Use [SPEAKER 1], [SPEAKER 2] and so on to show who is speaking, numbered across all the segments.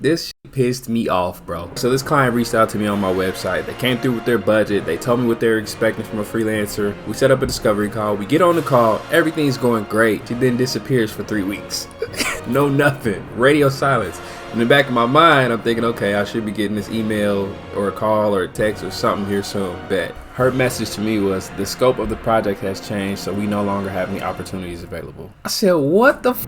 [SPEAKER 1] This shit pissed me off, bro. So this client reached out to me on my website. They came through with their budget. They told me what they're expecting from a freelancer. We set up a discovery call. We get on the call. Everything's going great. She then disappears for 3 weeks. No nothing. Radio silence. In the back of my mind, I'm thinking, okay, I should be getting this email or a call or a text or something here soon. Bet. Her message to me was, the scope of the project has changed, so we no longer have any opportunities available. I said, what the f?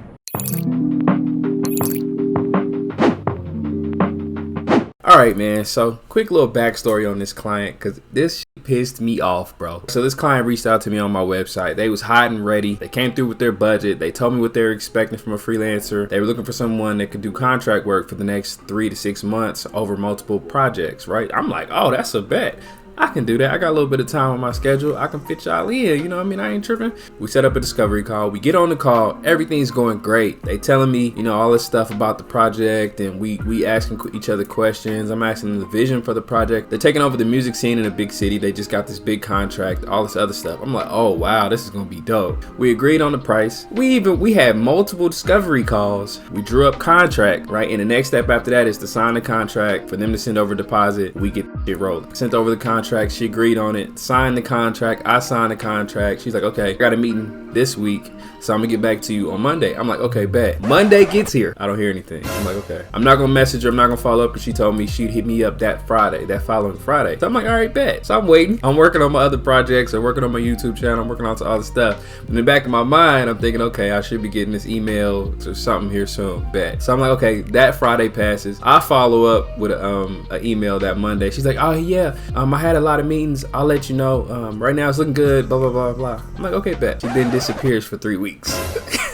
[SPEAKER 1] Alright, man, so quick little backstory on this client, because this shit pissed me off, bro. So this client reached out to me on my website. They was hot and ready. They came through with their budget. They told me what they were expecting from a freelancer. They were looking for someone that could do contract work for the next 3 to 6 months over multiple projects, right? I'm like, oh, that's a bet. I can do that. I got a little bit of time on my schedule. I can fit y'all in, you know what I mean? I ain't tripping. We set up a discovery call. We get on the call. Everything's going great. They telling me, you know, all this stuff about the project, and we asking each other questions. I'm asking them the vision for the project. They're taking over the music scene in a big city. They just got this big contract, all this other stuff. I'm like, oh wow, this is gonna be dope. We agreed on the price. We had multiple discovery calls. We drew up contract, right? And the next step after that is to sign the contract, for them to send over deposit. We get it rolling. Sent over the contract. She agreed on it, signed the contract. I signed the contract. She's like, okay, I got a meeting this week, so I'm gonna get back to you on Monday. I'm like, okay, bet. Monday gets here. I don't hear anything. I'm like, okay. I'm not gonna message her. I'm not gonna follow up, because she told me she'd hit me up that following Friday. So I'm like, all right, bet. So I'm waiting. I'm working on my other projects. I'm working on my YouTube channel. I'm working on all the stuff. In the back of my mind, I'm thinking, okay, I should be getting this email or something here soon. Bet. So I'm like, okay, that Friday passes. I follow up with an email that Monday. She's like, oh yeah, I had a lot of meetings. I'll let you know. Right now it's looking good. Blah blah blah blah. I'm like, okay, bet. She then disappears for 3 weeks.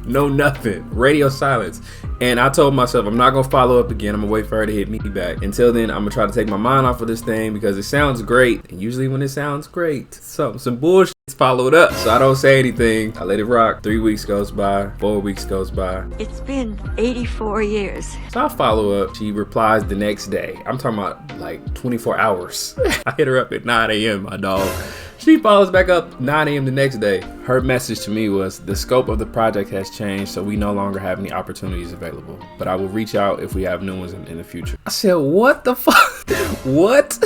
[SPEAKER 1] No nothing. Radio silence. And I told myself, I'm not gonna follow up again. I'm gonna wait for her to hit me back. Until then, I'm gonna try to take my mind off of this thing, because it sounds great. And usually when it sounds great, some bullshit is followed up. So I don't say anything. I let it rock. 3 weeks goes by. 4 weeks goes by.
[SPEAKER 2] It's been 84 years.
[SPEAKER 1] So I follow up. She replies the next day. I'm talking about like 24 hours. I hit her up at 9 a.m., my dog. She follows back up 9 a.m. the next day. Her message to me was, the scope of the project has changed, so we no longer have any opportunities available, but I will reach out if we have new ones in the future. I said, what the fuck? What?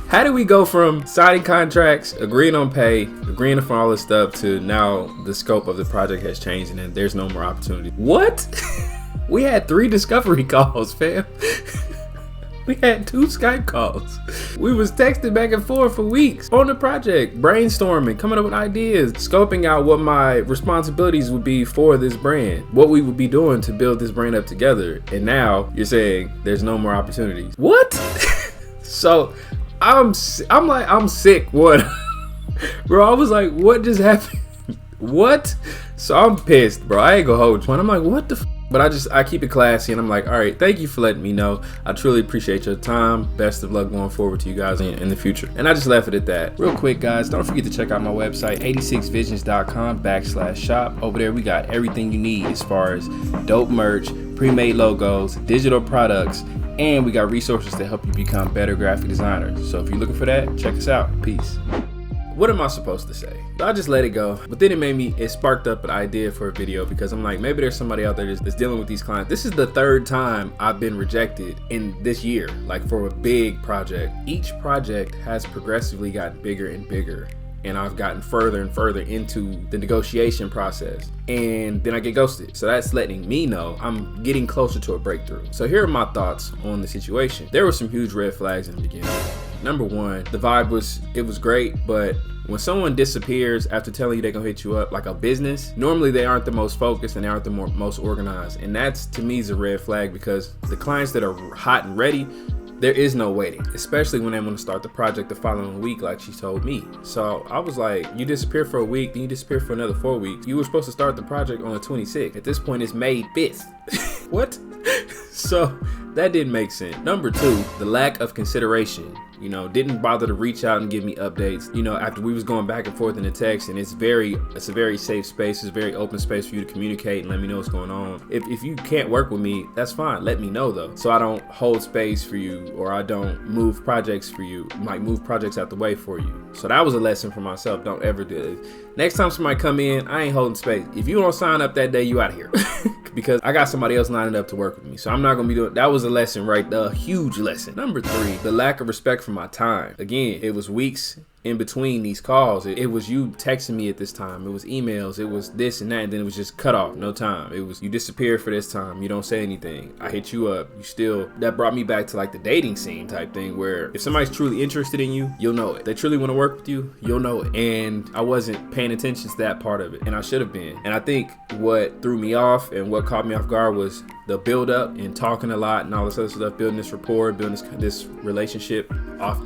[SPEAKER 1] How do we go from signing contracts, agreeing on pay, agreeing on all this stuff, to now the scope of the project has changed and then there's no more opportunity? What? We had 3 discovery calls, fam. We had 2 Skype calls. We was texting back and forth for weeks on the project, brainstorming, coming up with ideas, scoping out what my responsibilities would be for this brand, what we would be doing to build this brand up together. And now you're saying there's no more opportunities. What? So I'm like, I'm sick. What? Bro, I was like, what just happened? What? So I'm pissed, bro. I ain't gonna hold you. And I'm like, what the f? But I keep it classy, and I'm like, all right, thank you for letting me know. I truly appreciate your time. Best of luck going forward to you guys in the future. And I just left it at that. Real quick, guys, don't forget to check out my website, 86visions.com/shop. Over there, we got everything you need as far as dope merch, pre-made logos, digital products, and we got resources to help you become better graphic designers. So if you're looking for that, check us out. Peace. What am I supposed to say? I just let it go. But then it sparked up an idea for a video, because I'm like, maybe there's somebody out there that's dealing with these clients. This is the 3rd time I've been rejected in this year, like for a big project. Each project has progressively gotten bigger and bigger, and I've gotten further and further into the negotiation process, and then I get ghosted. So that's letting me know I'm getting closer to a breakthrough. So here are my thoughts on the situation. There were some huge red flags in the beginning. Number one, the vibe was great, but when someone disappears after telling you they're gonna hit you up like a business, normally they aren't the most focused and they aren't the most organized. And that's, to me, is a red flag, because the clients that are hot and ready, there is no waiting, especially when they want to start the project the following week, like she told me. So I was like, you disappear for a week, then you disappear for another 4 weeks. You were supposed to start the project on the 26th. At this point, it's May 5th. What? So that didn't make sense. Number 2, the lack of consideration. You know, didn't bother to reach out and give me updates. You know, after we was going back and forth in the text, and it's a very safe space. It's a very open space for you to communicate and let me know what's going on. If you can't work with me, that's fine. Let me know though, so I don't hold space for you, or I don't move projects for you. Might move projects out the way for you. So that was a lesson for myself. Don't ever do it. Next time somebody come in, I ain't holding space. If you don't sign up that day, you out of here. Because I got somebody else lining up to work with me. So I'm not gonna be doing, that was a lesson, right? A huge lesson. Number 3, the lack of respect for my time. Again, it was weeks in between these calls. It was you texting me at this time. It was emails. It was this and that. And then it was just cut off. No time. It was you disappeared for this time. You don't say anything. I hit you up. You still, that brought me back to like the dating scene type thing, where if somebody's truly interested in you, you'll know it. They truly want to work with you, you'll know it. And I wasn't paying attention to that part of it. And I should have been. And I think what threw me off and what caught me off guard was the build up and talking a lot and all this other stuff, building this rapport, building this relationship off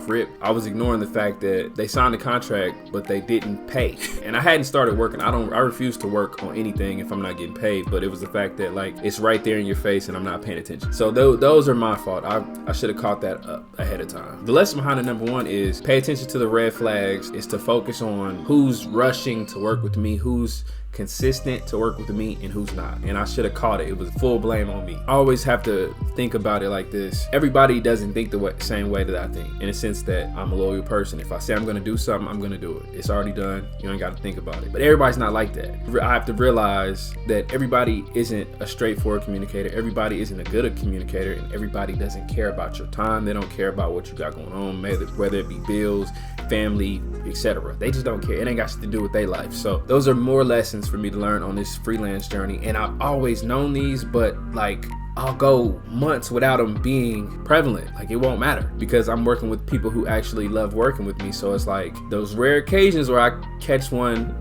[SPEAKER 1] rip. I was ignoring the fact that they signed a contract, but they didn't pay. And I hadn't started working. I refuse to work on anything if I'm not getting paid, but it was the fact that like, it's right there in your face and I'm not paying attention. So those are my fault. I should have caught that up ahead of time. The lesson behind the number 1 is pay attention to the red flags. Is to focus on who's rushing to work with me, who's consistent to work with me, and who's not. And I should have caught it. It was full blame on me. I always have to think about it like this. Everybody doesn't think the same way that I think, in a sense that I'm a loyal person. If I say I'm gonna do something, I'm gonna do it. It's already done. You ain't gotta think about it. But everybody's not like that. I have to realize that everybody isn't a straightforward communicator. Everybody isn't a good communicator, and everybody doesn't care about your time. They don't care about what you got going on, whether it be bills, family, etc. They just don't care. It ain't got shit to do with their life. So those are more lessons for me to learn on this freelance journey. And I've always known these, but like, I'll go months without them being prevalent. Like, it won't matter because I'm working with people who actually love working with me. So it's like those rare occasions where I catch one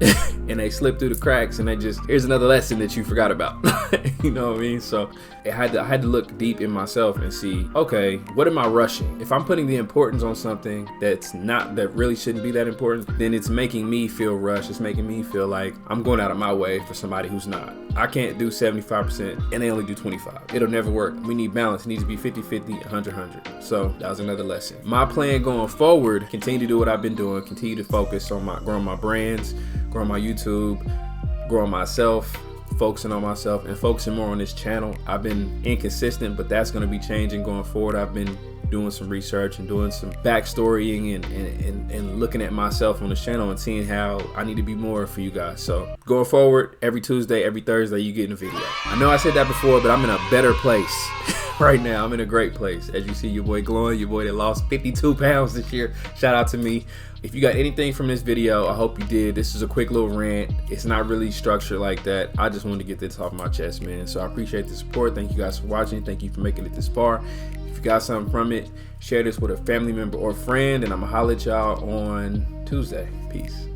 [SPEAKER 1] and they slip through the cracks and they just, here's another lesson that you forgot about. You know what I mean? So I had to look deep in myself and see, okay, what am I rushing? If I'm putting the importance on something that really shouldn't be that important, then it's making me feel rushed. It's making me feel like I'm going out of my way for somebody who's not. I can't do 75% and they only do 25. It'll never work. We need balance. It needs to be 50-50, 100-100. So that was another lesson. My plan going forward, continue to do what I've been doing, continue to focus on growing my brands, growing my YouTube, growing myself, focusing on myself, and focusing more on this channel. I've been inconsistent, but that's going to be changing going forward. I've been doing some research and doing some backstorying and looking at myself on the channel and seeing how I need to be more for you guys. So going forward, every Tuesday, every Thursday, you get a video. I know I said that before, but I'm in a better place right now. I'm in a great place. As you see, your boy glowing, your boy that lost 52 pounds this year. Shout out to me. If you got anything from this video, I hope you did. This is a quick little rant. It's not really structured like that. I just wanted to get this off my chest, man. So I appreciate the support. Thank you guys for watching. Thank you for making it this far. If you got something from it, share this with a family member or friend, and I'm gonna holler at y'all on Tuesday. Peace.